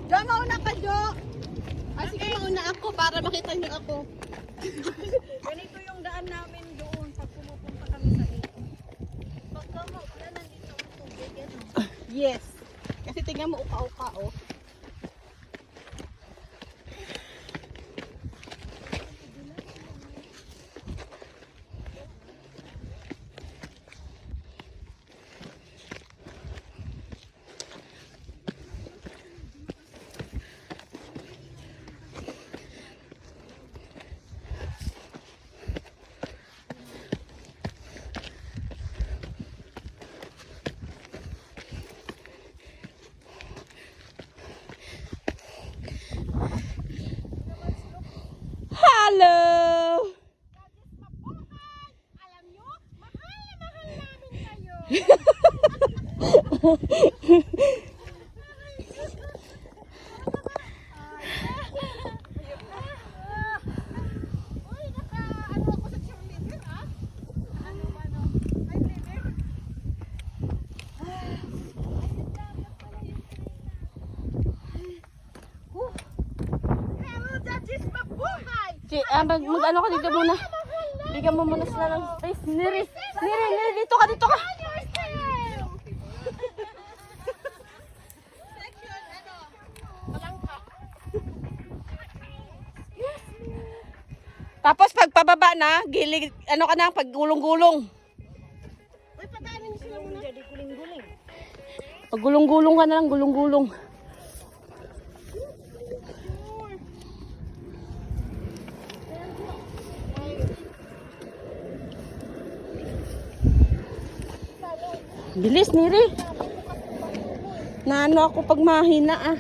Jo, mauna ka, Jo. Sige, mauna ako para makita niyo ako. Ganito yung daan namin doon pag pumupunta kami sa ito. Pagka maulan, nandito ang tubig. Ano? Yes. Kasi tingnan mo uka-uka, oh. Hello! Alam nyo, mahal na mahal namin kayo. Uy, naka-ano ako sa cheerleader, ah? Ano? Ay, leader? Pero that is mabuhay! Mag-ano ka dito muna. Bigyan mo muna sila ng space. Niri, dito ka, dito ka. Section, ano? Palangka. Tapos pag pababa na, gilid, ano ka na, pag gulong-gulong. Uy, pagkain nyo sila muna. Jadi guling-guling. Pag gulong-gulong ka na lang, gulong-gulong. Bilis, Niri. Naano ako pag mahina, ah.